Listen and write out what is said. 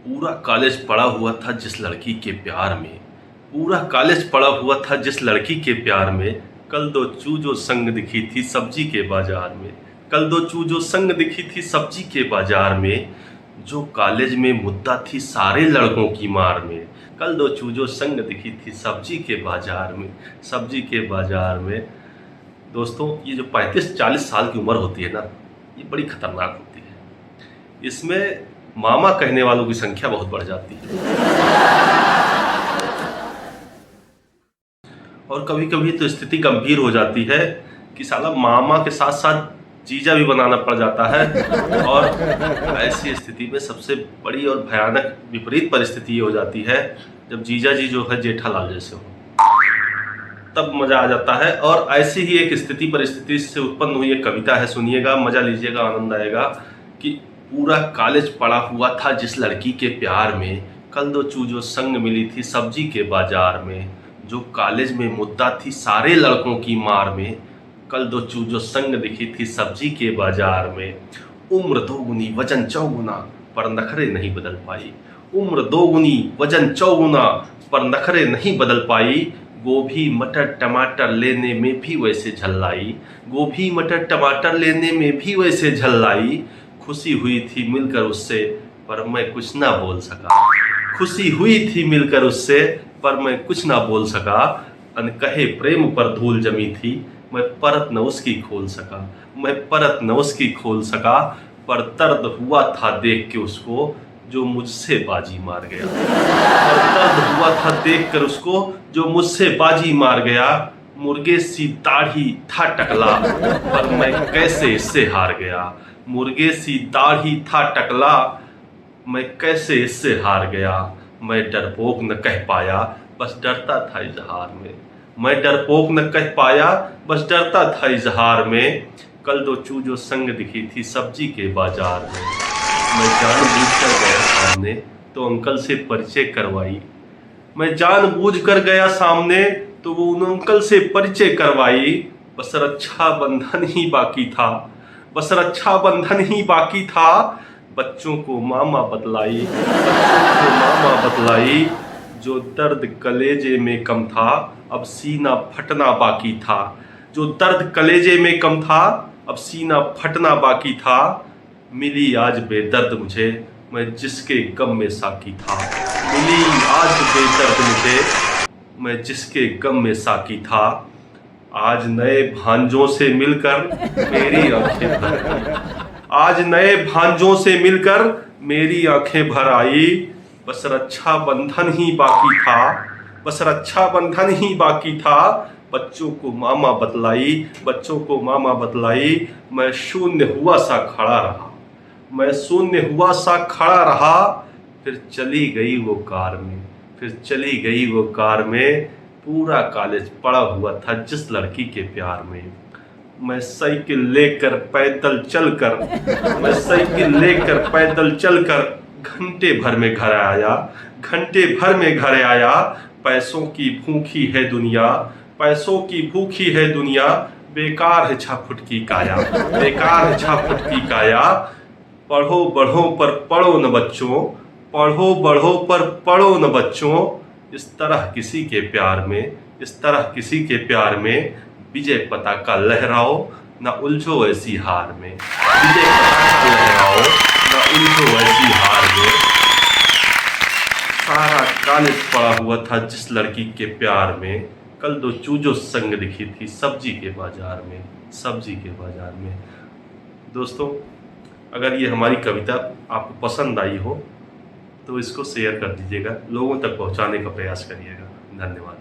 पूरा कॉलेज पड़ा हुआ था जिस लड़की के प्यार में, पूरा कॉलेज पड़ा हुआ था जिस लड़की के प्यार में। कल दो चूजो संग दिखी थी सब्जी के बाजार में, कल दो चूजो संग दिखी थी सब्जी के बाजार में। जो कॉलेज में मुद्दा थी सारे लड़कों की मार में, कल दो चूजो संग दिखी थी सब्जी के बाजार में, सब्जी के बाजार में। दोस्तों, ये जो 35-40 साल की उम्र होती है ना, ये बड़ी खतरनाक होती है। इसमें मामा कहने वालों की संख्या बहुत बढ़ जाती है। और कभी कभी तो स्थिति गंभीर हो जाती है कि साला मामा के साथ साथ जीजा भी बनाना पड़ जाता है। और ऐसी स्थिति में सबसे बड़ी और भयानक विपरीत परिस्थिति ये हो जाती है जब जीजा जी जो है जेठालाल जैसे हो, तब मजा आ जाता है। और ऐसी ही एक परिस्थिति से उत्पन्न हुई एक कविता है, सुनिएगा, मजा लीजिएगा, आनंद आएगा। कि पूरा कॉलेज पड़ा हुआ था जिस लड़की के प्यार में, कल दो चूजो संग मिली थी सब्जी के बाजार में। जो कॉलेज में मुद्दा थी सारे लड़कों की मार में, कल दो चूजो संग दिखी थी सब्जी के बाजार में। उम्र दोगुनी वजन चौगुना पर नखरे नहीं बदल पाई, उम्र दोगुनी वजन चौगुना पर नखरे नहीं बदल पाई। गोभी मटर टमाटर लेने में भी वैसे झल्लाई, गोभी मटर टमाटर लेने में भी वैसे झल्लाई। खुशी हुई थी मिलकर उससे पर मैं कुछ ना बोल सका, खुशी हुई थी मिलकर उससे पर मैं कुछ ना बोल सका। अनकहे प्रेम पर धूल जमी थी, मैं परत न उसकी खोल सका, मैं परत न उसकी खोल सका। पर दर्द हुआ था देख के उसको जो मुझसे बाजी मार गया, पर दर्द हुआ था देख कर उसको जो मुझसे बाजी मार गया। मुर्गे सी दाढ़ी था टकला पर मैं कैसे इससे हार गया, मुर्गे सी दाढ़ी था टकला मैं कैसे इससे हार गया। मैं डरपोक न कह पाया बस डरता था इजहार में, मैं डरपोक न कह पाया बस डरता था इजहार में। कल दो चूजो संग दिखी थी सब्जी के बाजार में, मैं जानबूझकर गया सामने तो अंकल से परिचय करवाई, मैं जानबूझकर गया सामने तो वो उन अंकल से परिचय करवाई। बस रक्षा बंधन ही बाकी था, बस रक्षा बंधन ही बाकी था। बच्चों को मामा बतलाई, बच्चों को मामा बतलाई। जो दर्द कलेजे में कम था अब सीना फटना बाकी था, जो दर्द कलेजे में कम था अब सीना फटना बाकी था। मिली आज बेदर्द मुझे मैं जिसके गम में साकी था, मिली आज बेदर्द मुझे मैं जिसके गम में साकी था। आज नए भांजों से मिलकर मेरी आंखें भर आई, आज नए भांजों से मिलकर मेरी आंखें भर आई। बस रक्षा बंधन ही बाकी था, बस रक्षा बंधन ही बाकी था। बच्चों को मामा बतलाई, बच्चों को मामा बतलाई। मैं शून्य हुआ सा खड़ा रहा, मैं शून्य हुआ सा खड़ा रहा। फिर चली गई वो कार में, फिर चली गई वो कार में। पूरा कॉलेज पड़ा हुआ था जिस लड़की के प्यार में। मैं साइकिल लेकर पैदल चलकर, मैं साइकिल लेकर पैदल चलकर घंटे भर में घर आया, घंटे भर में घर आया। पैसों की भूखी है दुनिया, पैसों की भूखी है दुनिया। बेकार है छाफुट की काया, बेकार है छाफुट की काया। पढ़ो बढ़ो पर पढ़ो न बच्चों, पढ़ो बढ़ो पर पढ़ो न बच्चों। इस तरह किसी के प्यार में, इस तरह किसी के प्यार में विजय पताका लहराओ न उलझो ऐसी हार में, विजय पताका लहराओ न उलझो ऐसी हार में। सारा कॉलेज पड़ा हुआ था जिस लड़की के प्यार में, कल दो चूजो संग दिखी थी सब्जी के बाजार में, सब्जी के बाजार में। दोस्तों, अगर ये हमारी कविता आपको पसंद आई हो तो इसको शेयर कर दीजिएगा, लोगों तक पहुंचाने का प्रयास करिएगा। धन्यवाद।